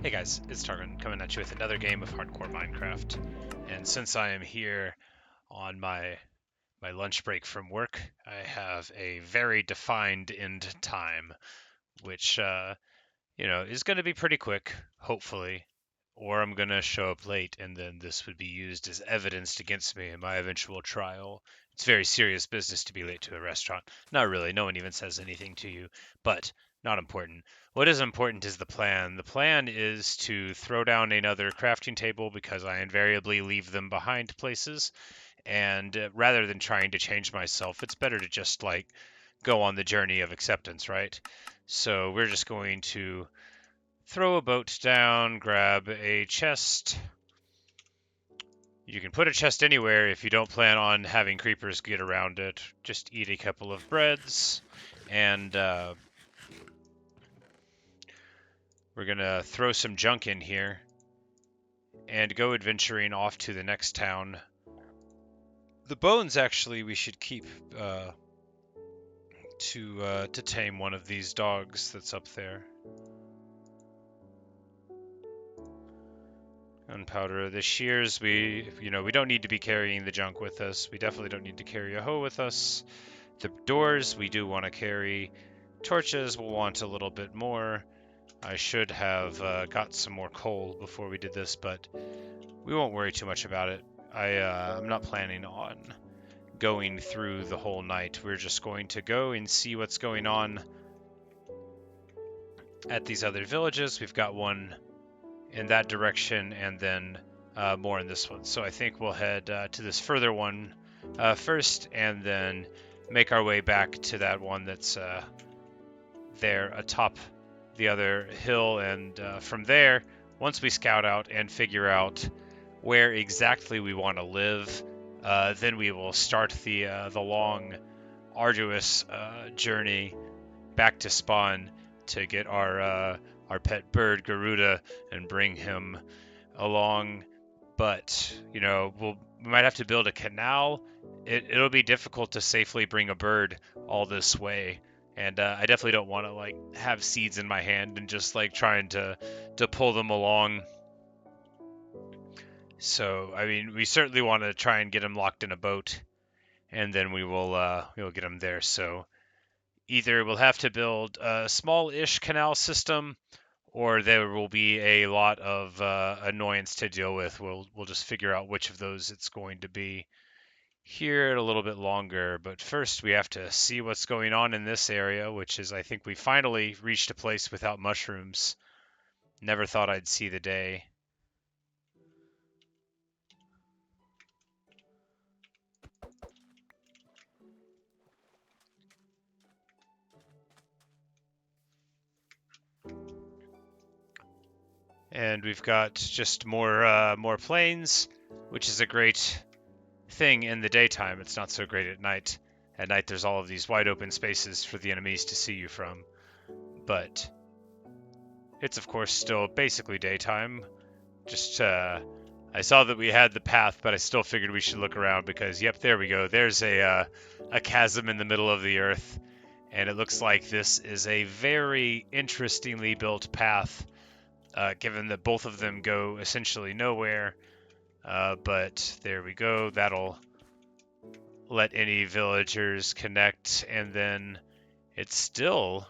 Hey guys, it's Tarvin coming at you with another game of Hardcore Minecraft. And since I am here on my lunch break from work, I have a very defined end time, which is going to be pretty quick, hopefully, or I'm going to show up late and then this would be used as evidence against me in my eventual trial. It's very serious business to be late to a restaurant. Not really, no one even says anything to you, but not important. What is important is the plan. The plan is to throw down another crafting table because I invariably leave them behind places. And rather than trying to change myself, it's better to just like go on the journey of acceptance, right? So we're just going to throw a boat down, grab a chest. You can put a chest anywhere if you don't plan on having creepers get around it. Just eat a couple of breads, and we're gonna throw some junk in here and go adventuring off to the next town. The bones, actually, we should keep to tame one of these dogs that's up there. Gunpowder. The shears, we don't need to be carrying the junk with us. We definitely don't need to carry a hoe with us. The doors, we do want to carry. Torches, we'll want a little bit more. I should have got some more coal before we did this, but we won't worry too much about it. I'm not planning on going through the whole night. We're just going to go and see what's going on at these other villages. We've got one in that direction and then more in this one. So I think we'll head to this further one first and then make our way back to that one that's there atop the other hill. And from there, once we scout out and figure out where exactly we want to live, then we will start the long, arduous journey back to spawn to get our pet bird Garuda and bring him along. But we might have to build a canal. It'll be difficult to safely bring a bird all this way, and I definitely don't want to like have seeds in my hand and just like trying to pull them along. So I mean, we certainly want to try and get him locked in a boat, and then we'll get him there. So either we'll have to build a small-ish canal system, or there will be a lot of annoyance to deal with. We'll just figure out which of those it's going to be. Here a little bit longer, but first we have to see what's going on in this area, which is I think we finally reached a place without mushrooms. Never thought I'd see the day. And we've got just more plains, which is a great thing in the daytime. It's not so great at night. At night, there's all of these wide open spaces for the enemies to see you from. But it's, of course, still basically daytime. Just, I saw that we had the path, but I still figured we should look around because, yep, there we go. There's a chasm in the middle of the earth. And it looks like this is a very interestingly built path, given that both of them go essentially nowhere. But there we go. That'll let any villagers connect, and then it still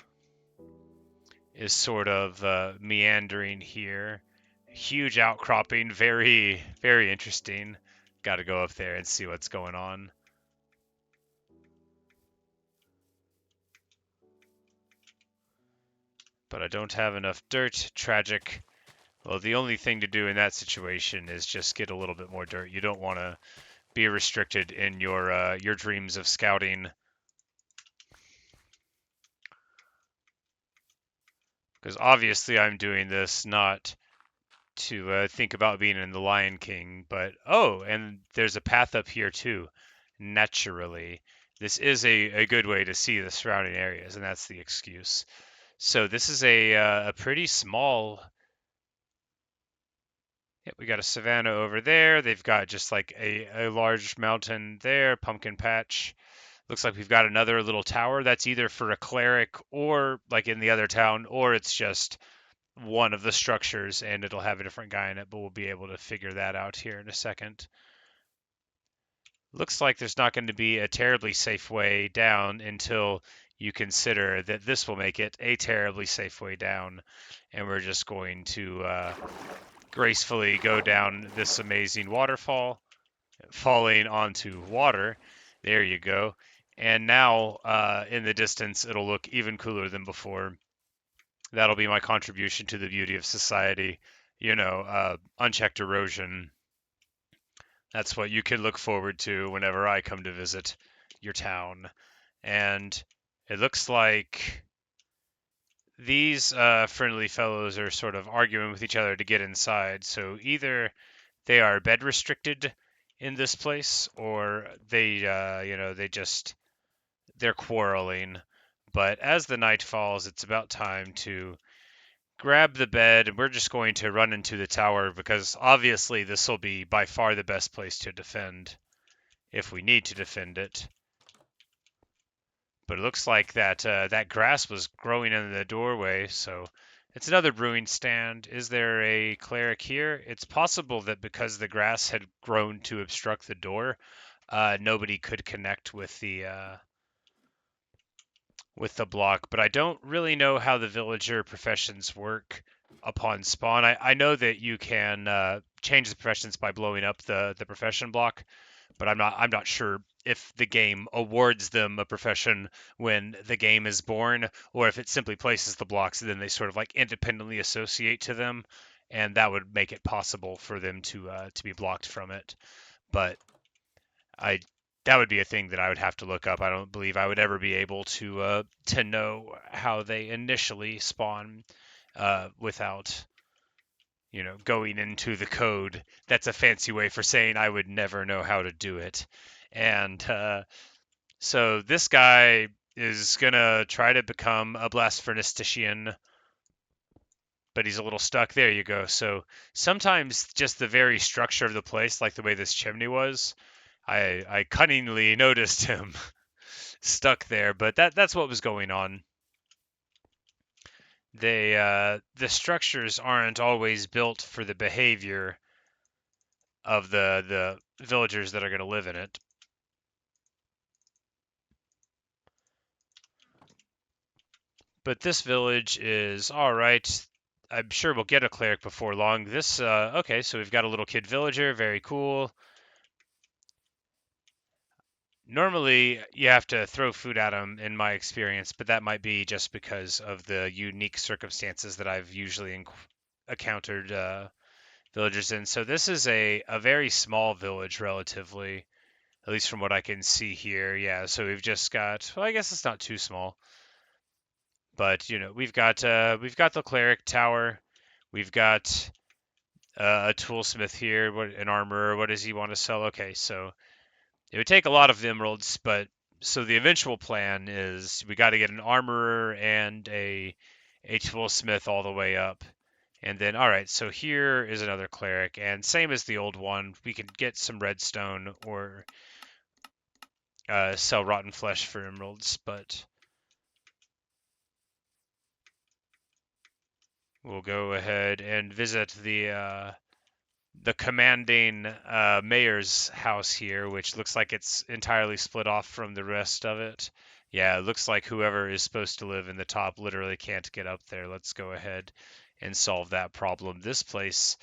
is sort of meandering here. Huge outcropping, very, very interesting. Got to go up there and see what's going on. But I don't have enough dirt. Tragic. Well, the only thing to do in that situation is just get a little bit more dirt. You don't want to be restricted in your dreams of scouting, because obviously I'm doing this not to think about being in the Lion King, but oh, and there's a path up here too. Naturally, this is a good way to see the surrounding areas, and that's the excuse. So this is a pretty small. Yeah, we got a savanna over there. They've got just like a large mountain there, pumpkin patch. Looks like we've got another little tower that's either for a cleric or like in the other town, or it's just one of the structures, and it'll have a different guy in it, but we'll be able to figure that out here in a second. Looks like there's not going to be a terribly safe way down until you consider that this will make it a terribly safe way down. And we're just going to gracefully go down this amazing waterfall, falling onto water. There you go. And now in the distance, it'll look even cooler than before. That'll be my contribution to the beauty of society. Unchecked erosion. That's what you can look forward to whenever I come to visit your town. And it looks like these friendly fellows are sort of arguing with each other to get inside. So either they are bed restricted in this place, or they're quarreling. But as the night falls, it's about time to grab the bed, and we're just going to run into the tower because obviously this will be by far the best place to defend if we need to defend it. But it looks like that grass was growing in the doorway, so it's another brewing stand. Is there a cleric here? It's possible that because the grass had grown to obstruct the door, nobody could connect with the block, but I don't really know how the villager professions work upon spawn. I know that you can change the professions by blowing up the profession block, but I'm not sure if the game awards them a profession when the game is born, or if it simply places the blocks and then they sort of like independently associate to them, and that would make it possible for them to be blocked from it. But I that would be a thing that I would have to look up. I don't believe I would ever be able to know how they initially spawn without going into the code. That's a fancy way for saying I would never know how to do it. And so this guy is gonna try to become a blasphernistician, but he's a little stuck. There you go. So sometimes just the very structure of the place, like the way this chimney was, I cunningly noticed him stuck there, but that's what was going on. The structures aren't always built for the behavior of the villagers that are going to live in it. But this village is all right. I'm sure we'll get a cleric before long. Okay, so we've got a little kid villager, very cool. Normally, you have to throw food at them, in my experience, but that might be just because of the unique circumstances that I've usually encountered villagers in. So this is a very small village, relatively, at least from what I can see here. Yeah, so we've just got. Well, I guess it's not too small, but we've got the cleric tower, we've got a toolsmith here, an armorer. What does he want to sell? Okay, so it would take a lot of emeralds, but so the eventual plan is we got to get an armorer and a toolsmith all the way up. And then, all right, so here is another cleric, and same as the old one, we can get some redstone or sell rotten flesh for emeralds, but we'll go ahead and visit the commanding mayor's house here, which looks like it's entirely split off from the rest of it. Yeah, it looks like whoever is supposed to live in the top literally can't get up there. Let's go ahead and solve that problem. This place,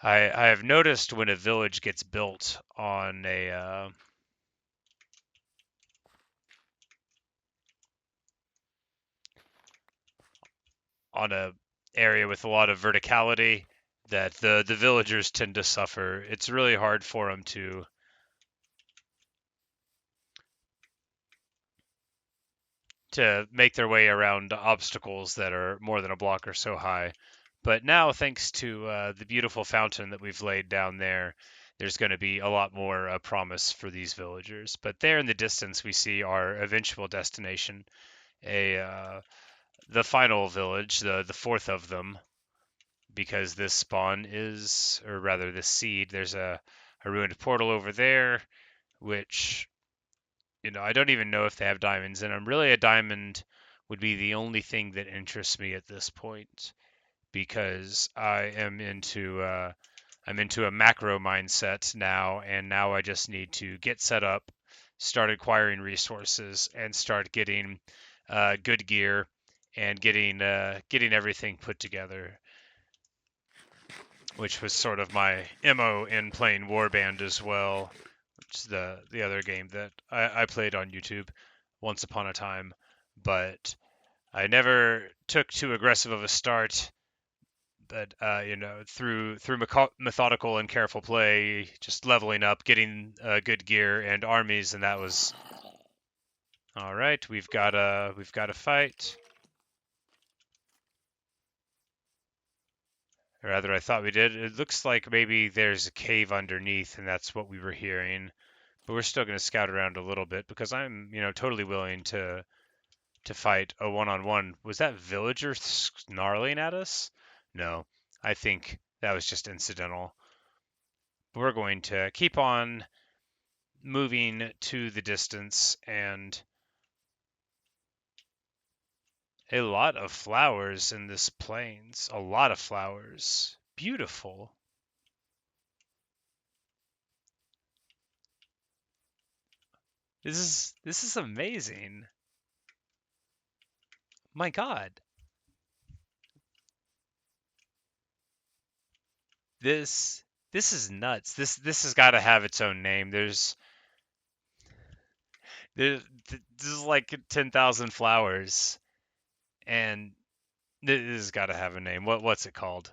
I have noticed when a village gets built on a area with a lot of verticality, that the villagers tend to suffer. It's really hard for them to make their way around obstacles that are more than a block or so high. But now, thanks to the beautiful fountain that we've laid down there, there's going to be a lot more promise for these villagers. But there in the distance, we see our eventual destination, a the final village, the fourth of them, because this spawn is, or rather, this seed. There's a ruined portal over there, which I don't even know if they have diamonds in them. Really, a diamond would be the only thing that interests me at this point. because I'm into a macro mindset now, and now I just need to get set up, start acquiring resources, and start getting good gear and getting everything put together, which was sort of my MO in playing Warband as well, which is the other game that I played on YouTube once upon a time, but I never took too aggressive of a start. But through methodical and careful play, just leveling up, getting good gear and armies, and that was all right. We've got a fight. Or rather, I thought we did. It looks like maybe there's a cave underneath, and that's what we were hearing. But we're still going to scout around a little bit because I'm, totally willing to fight a one-on-one. Was that villager snarling at us? No, I think that was just incidental. We're going to keep on moving to the distance, and a lot of flowers in this plains. A lot of flowers. Beautiful. This is amazing. My God. This this is nuts. This has got to have its own name. There's this is like 10,000 flowers, and this has got to have a name. What's it called?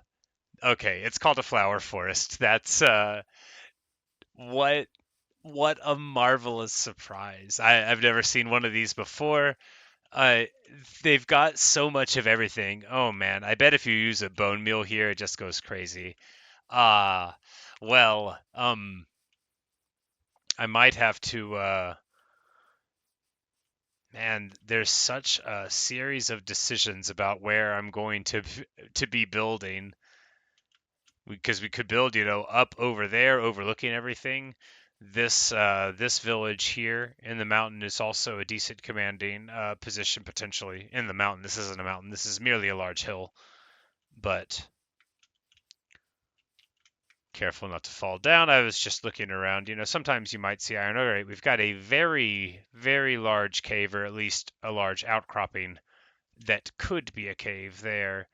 Okay, it's called a flower forest. That's what what a marvelous surprise. I've never seen one of these before. Uh, they've got so much of everything. Oh man, I bet if you use a bone meal here, it just goes crazy. Ah, well, I might have to. Man, there's such a series of decisions about where I'm going to be building, because we could build, up over there, overlooking everything. This village here in the mountain is also a decent commanding position potentially in the mountain. This isn't a mountain. This is merely a large hill, but careful not to fall down. I was just looking around. Sometimes you might see iron. All right, we've got a very, very large cave, or at least a large outcropping that could be a cave there.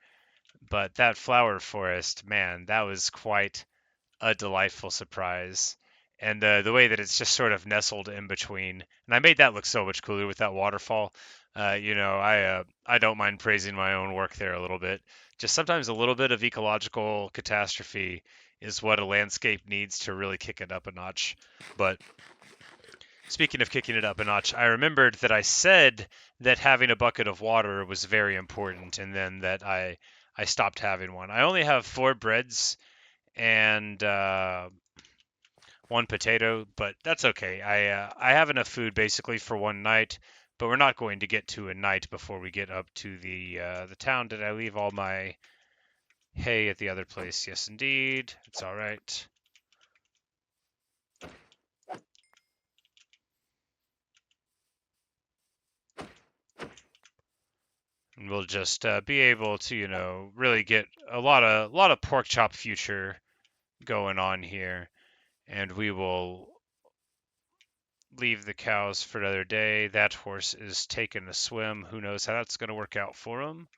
But that flower forest, man, that was quite a delightful surprise. And the way that it's just sort of nestled in between, and I made that look so much cooler with that waterfall. I don't mind praising my own work there a little bit. Just sometimes a little bit of ecological catastrophe is what a landscape needs to really kick it up a notch. But speaking of kicking it up a notch, I remembered that I said that having a bucket of water was very important, and then that I stopped having one. I only have 4 breads and 1 potato, but that's okay. I have enough food basically for one night, but we're not going to get to a night before we get up to the town. Did I leave all my hay at the other place? Yes, indeed. It's all right. And we'll just be able to, really get a lot of pork chop future going on here, and we will leave the cows for another day. That horse is taking a swim. Who knows how that's going to work out for him?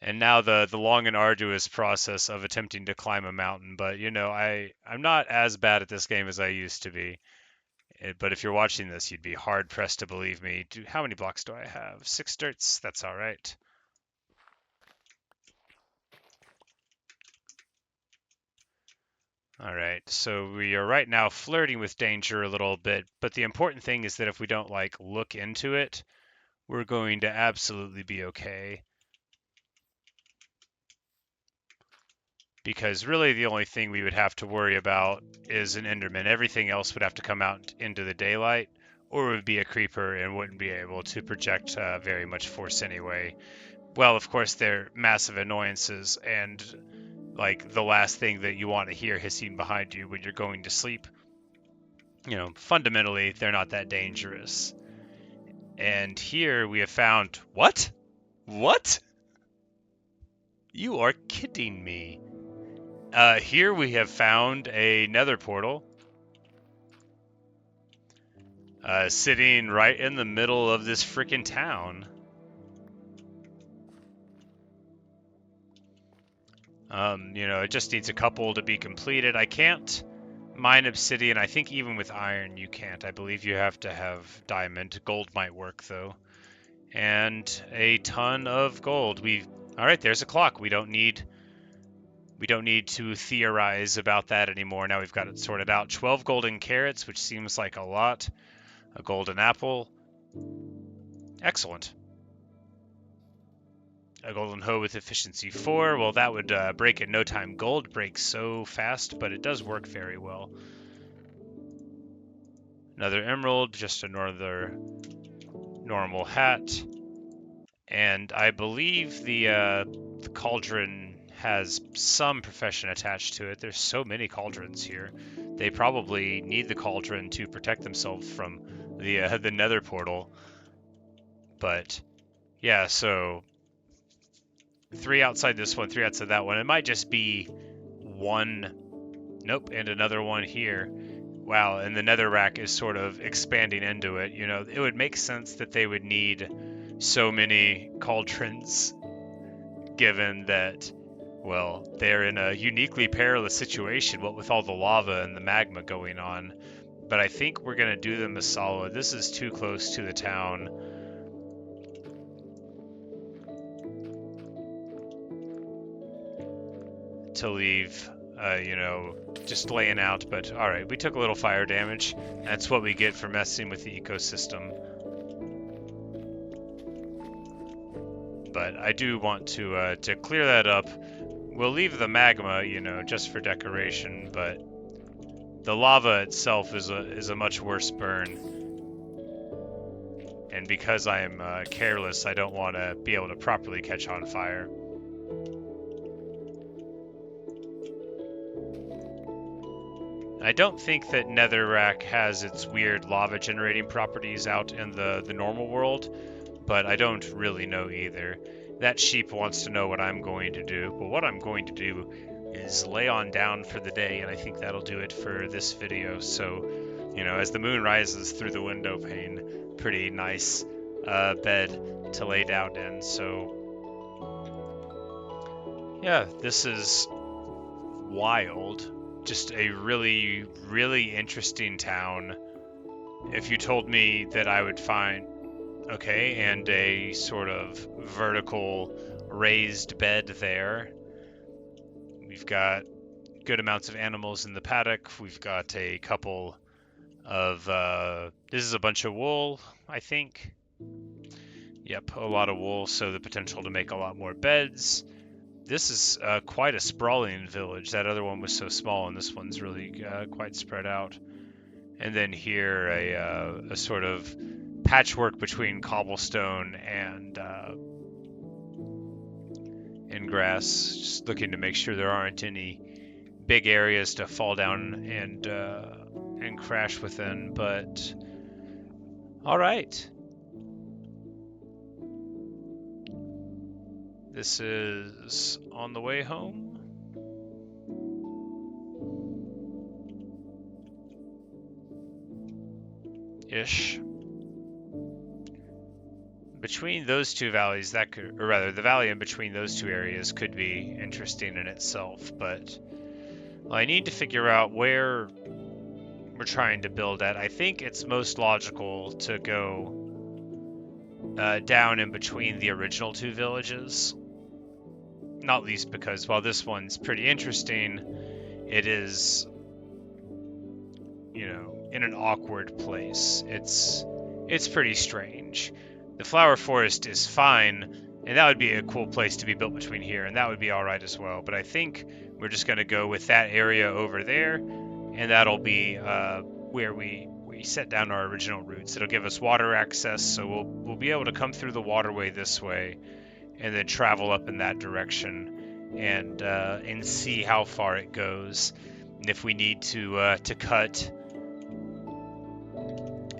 And now the long and arduous process of attempting to climb a mountain. But I'm not as bad at this game as I used to be. But if you're watching this, you'd be hard pressed to believe me. How many blocks do I have? 6 dirts. That's all right. All right, so we are right now flirting with danger a little bit, but the important thing is that if we don't look into it, we're going to absolutely be okay. Because really the only thing we would have to worry about is an Enderman. Everything else would have to come out into the daylight, or it would be a creeper and wouldn't be able to project very much force anyway. Well, of course, they're massive annoyances, and the last thing that you want to hear hissing behind you when you're going to sleep. Fundamentally, they're not that dangerous. And here we have found what? What? You are kidding me. Here we have found a nether portal. Sitting right in the middle of this freaking town. You know, it just needs a couple to be completed. I can't mine obsidian. I think even with iron you can't. I believe you have to have diamond. Gold might work though. And a ton of gold. All right, there's a clock. We don't need to theorize about that anymore. Now we've got it sorted out. 12 golden carrots, which seems like a lot. A golden apple. Excellent. A golden hoe with efficiency 4. Well, that would break in no time. Gold breaks so fast, but it does work very well. Another emerald, just another normal hat. And I believe the cauldron has some profession attached to it. There's so many cauldrons here. They probably need the cauldron to protect themselves from the nether portal. But yeah, so 3 outside this one, 3 outside that one. It might just be one. Nope, and another one here. Wow, and the netherrack is sort of expanding into it. You know, it would make sense that they would need so many cauldrons, given that, well, they're in a uniquely perilous situation, what with all the lava and the magma going on. But I think we're going to do them a solid. This is too close to the town. To leave, you know, just laying out. But all right, we took a little fire damage. That's what we get for messing with the ecosystem. But I do want to clear that up. We'll leave the magma, you know, just for decoration, but the lava itself is a much worse burn. And because I am careless, I don't want to be able to properly catch on fire. I don't think that netherrack has its weird lava generating properties out in the normal world, but I don't really know either. That sheep wants to know what I'm going to do, but what I'm going to do is lay on down for the day, and I think that'll do it for this video. So, you know, as the moon rises through the window pane, pretty nice bed to lay down in. So, yeah, this is wild. Just a really, really interesting town. If you told me that I would find, okay, and a sort of vertical raised bed there. We've got good amounts of animals in the paddock. We've got a couple of, this is a bunch of wool, I think. Yep, a lot of wool, so the potential to make a lot more beds. This is quite a sprawling village. That other one was so small, and this one's really quite spread out. And then here, a sort of patchwork between cobblestone and grass. Just looking to make sure there aren't any big areas to fall down and crash within. But all right. This is on the way home. Ish. Between those two valleys, that could, or rather, the valley in between those two areas could be interesting in itself, but well, I need to figure out where we're trying to build at. I think it's most logical to go down in between the original two villages. Not least because while this one's pretty interesting, it is, you know, in an awkward place. It's pretty strange. The flower forest is fine, and that would be a cool place to be built between here, and that would be alright as well. But I think we're just going to go with that area over there, and that'll be where we set down our original routes. It'll give us water access, so we'll be able to come through the waterway this way, and then travel up in that direction, and see how far it goes. And if we need to cut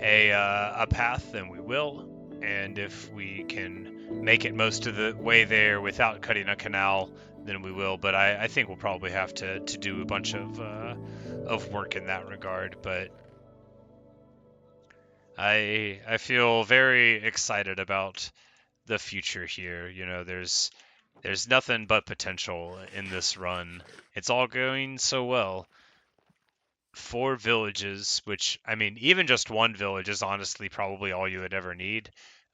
a path, then we will. And if we can make it most of the way there without cutting a canal, then we will. But I think we'll probably have to do a bunch of work in that regard. But I feel very excited about the future here. You know, there's nothing but potential in this run. It's all going so well. 4 villages, which I mean, even just one village is honestly probably all you would ever need,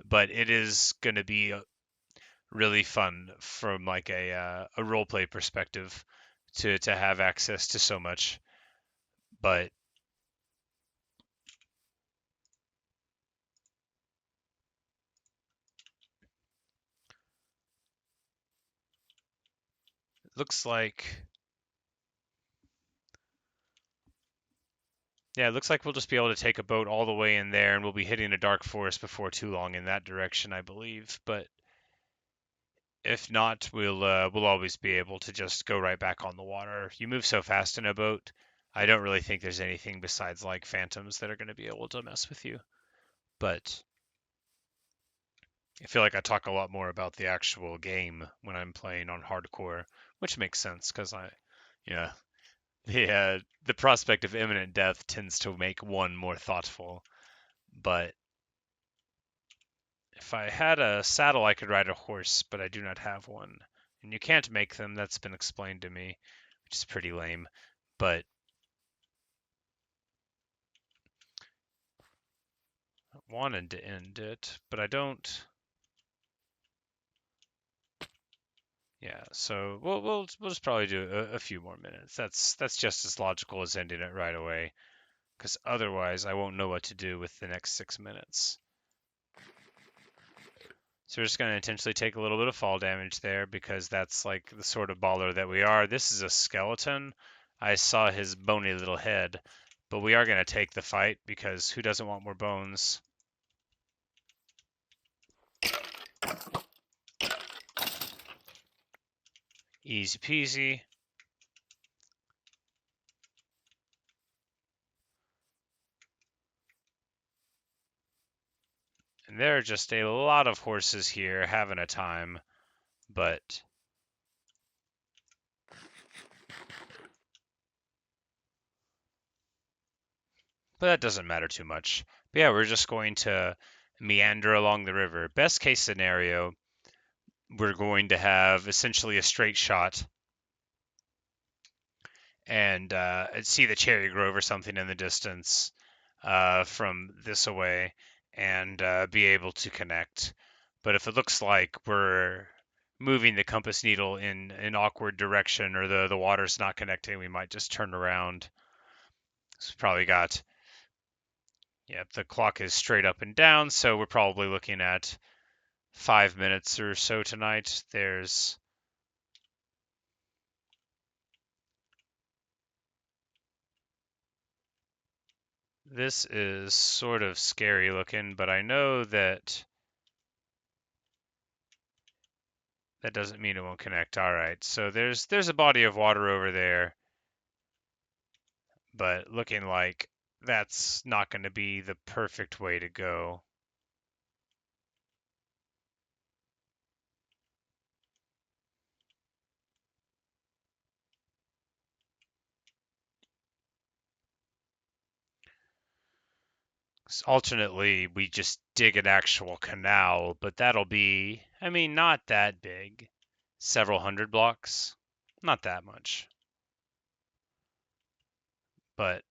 but it is going to be really fun from like a role play perspective to have access to so much. But it looks like yeah, it looks like we'll just be able to take a boat all the way in there, and we'll be hitting a dark forest before too long in that direction, I believe. But if not, we'll always be able to just go right back on the water. You move so fast in a boat. I don't really think there's anything besides like phantoms that are going to be able to mess with you. But I feel like I talk a lot more about the actual game when I'm playing on hardcore, which makes sense because yeah, the prospect of imminent death tends to make one more thoughtful. But if I had a saddle, I could ride a horse, but I do not have one. And you can't make them, that's been explained to me, which is pretty lame. But I wanted to end it, but I don't. Yeah, so we'll just probably do a few more minutes. That's just as logical as ending it right away, because otherwise I won't know what to do with the next 6 minutes. So we're just going to intentionally take a little bit of fall damage there because that's like the sort of baller that we are. This is a skeleton. I saw his bony little head, but we are going to take the fight because who doesn't want more bones? Easy peasy. And there are just a lot of horses here having a time, but that doesn't matter too much. But yeah, we're just going to meander along the river. Best case scenario, we're going to have essentially a straight shot and see the cherry grove or something in the distance from this away and be able to connect. But if it looks like we're moving the compass needle in an awkward direction or the water's not connecting, we might just turn around. So we probably got, yep, the clock is straight up and down, so we're probably looking at 5 minutes or so tonight. This is sort of scary looking, but I know that that doesn't mean it won't connect. All right, so there's a body of water over there, but looking like that's not going to be the perfect way to go. Alternately, we just dig an actual canal, but that'll be, I mean, not that big. Several hundred blocks. Not that much. But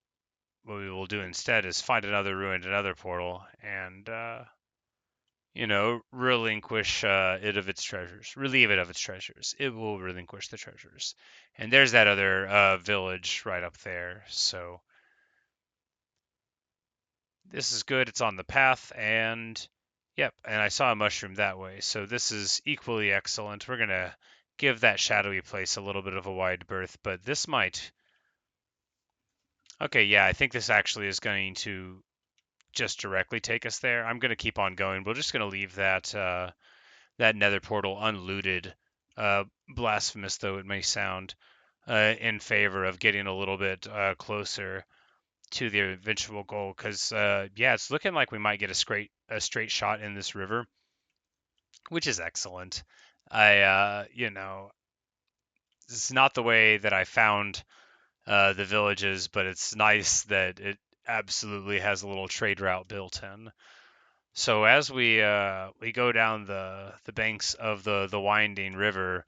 what we will do instead is find another ruined another portal and relinquish it of its treasures, relieve it of its treasures. It will relinquish the treasures. And there's that other village right up there. So this is good. It's on the path, and yep, and I saw a mushroom that way. So this is equally excellent. We're gonna give that shadowy place a little bit of a wide berth, but this might. Okay, yeah, I think this actually is going to just directly take us there. I'm gonna keep on going. We're just gonna leave that nether portal unlooted. Blasphemous though it may sound, in favor of getting a little bit closer to the eventual goal. Because yeah, it's looking like we might get a straight shot in this river, which is excellent. I it's not the way that I found the villages, but it's nice that it absolutely has a little trade route built in. So as we go down the banks of the winding river,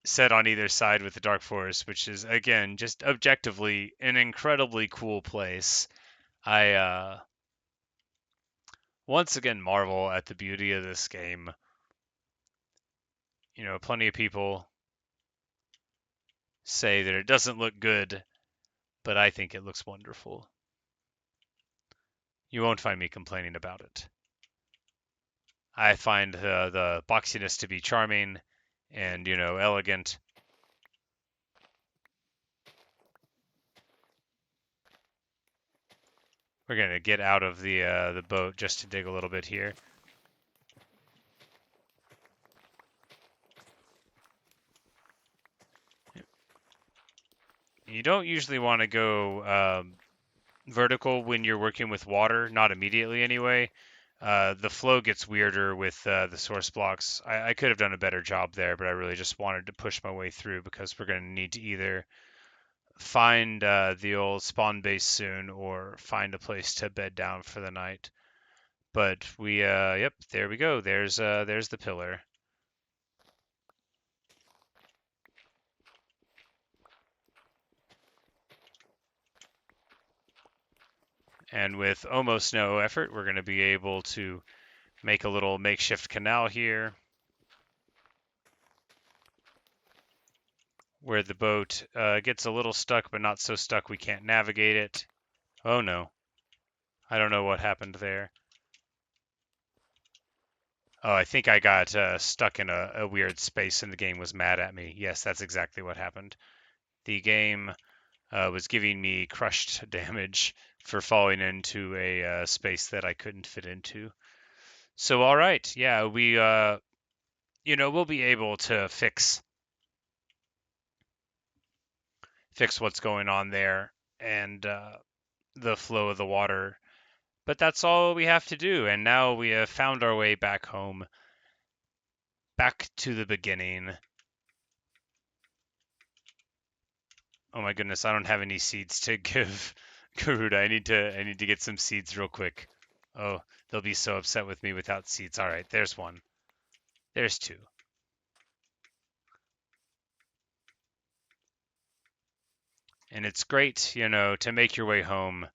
set on either side with the dark forest, which is again just objectively an incredibly cool place. I once again marvel at the beauty of this game. You know, plenty of people say that it doesn't look good, but I think it looks wonderful. You won't find me complaining about it. I find the boxiness to be charming and, you know, elegant. We're gonna get out of the boat just to dig a little bit here. You don't usually want to go vertical when you're working with water, not immediately anyway. The flow gets weirder with the source blocks. I could have done a better job there, but I really just wanted to push my way through because we're going to need to either find the old spawn base soon or find a place to bed down for the night. But yep, there we go. There's the pillar. And with almost no effort, we're going to be able to make a little makeshift canal here where the boat gets a little stuck, but not so stuck we can't navigate it. Oh no. I don't know what happened there. Oh, I think I got stuck in a weird space and the game was mad at me. Yes, that's exactly what happened. The game was giving me crushed damage for falling into a space that I couldn't fit into. So, all right. Yeah, you know, we'll be able to fix what's going on there and the flow of the water. But that's all we have to do. And now we have found our way back home, back to the beginning. Oh my goodness, I don't have any seeds to give Garuda. I need to get some seeds real quick. Oh, they'll be so upset with me without seeds. All right, there's one. There's two. And it's great, you know, to make your way home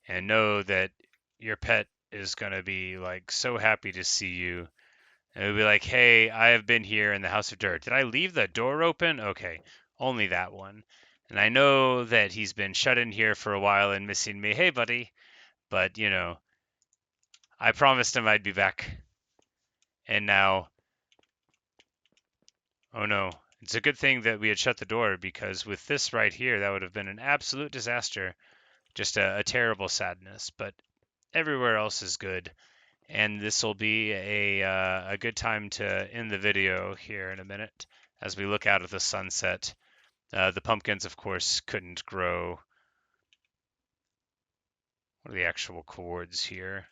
and know that your pet is going to be like so happy to see you. And it'll be like, "Hey, I have been here in the House of Dirt. Did I leave the door open? Okay, only that one." And I know that he's been shut in here for a while and missing me. Hey, buddy. But, you know, I promised him I'd be back. And now, oh no. It's a good thing that we had shut the door because with this right here, that would have been an absolute disaster. Just a terrible sadness. But everywhere else is good. And this will be a good time to end the video here in a minute as we look out at the sunset. The pumpkins, of course, couldn't grow. What are the actual chords here?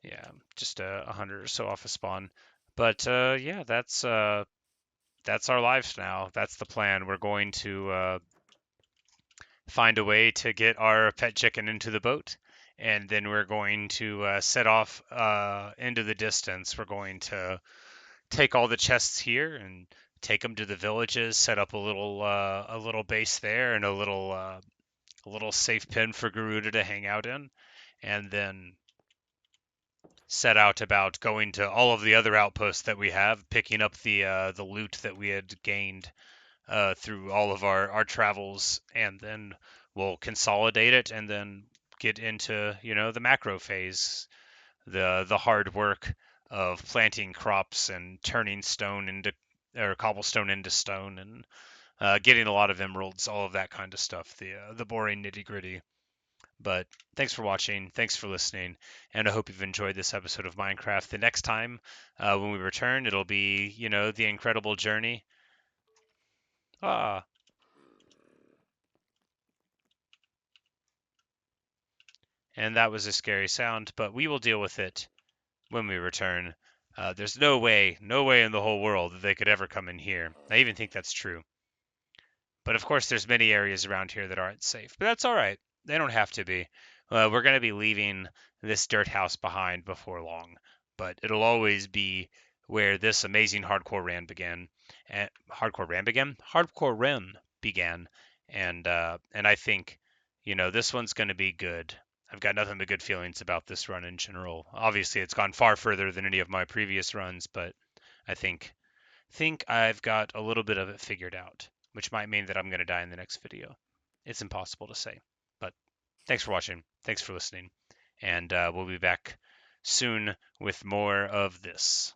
Yeah, just 100 or so off a spawn. But yeah, that's our lives now. That's the plan. We're going to find a way to get our pet chicken into the boat, and then we're going to set off into the distance. We're going to take all the chests here and take them to the villages, set up a little base there and a little safe pen for Garuda to hang out in, and then set out about going to all of the other outposts that we have, picking up the loot that we had gained through all of our travels, and then we'll consolidate it and then get into, you know, the macro phase, the hard work of planting crops and turning stone into or cobblestone into stone and getting a lot of emeralds, all of that kind of stuff, the boring nitty gritty. But thanks for watching, thanks for listening, and I hope you've enjoyed this episode of Minecraft. The next time when we return, it'll be, you know, the incredible journey. Ah, and that was a scary sound, but we will deal with it when we return. There's no way, no way in the whole world that they could ever come in here. I even think that's true. But of course, there's many areas around here that aren't safe. But that's all right. They don't have to be. We're going to be leaving this dirt house behind before long, but it'll always be where this amazing hardcore ran began. And hardcore ran began. Hardcore rim began, and I think, this one's going to be good. I've got nothing but good feelings about this run in general. Obviously, it's gone far further than any of my previous runs, but I think I've got a little bit of it figured out, which might mean that I'm going to die in the next video. It's impossible to say. But thanks for watching. Thanks for listening. And we'll be back soon with more of this.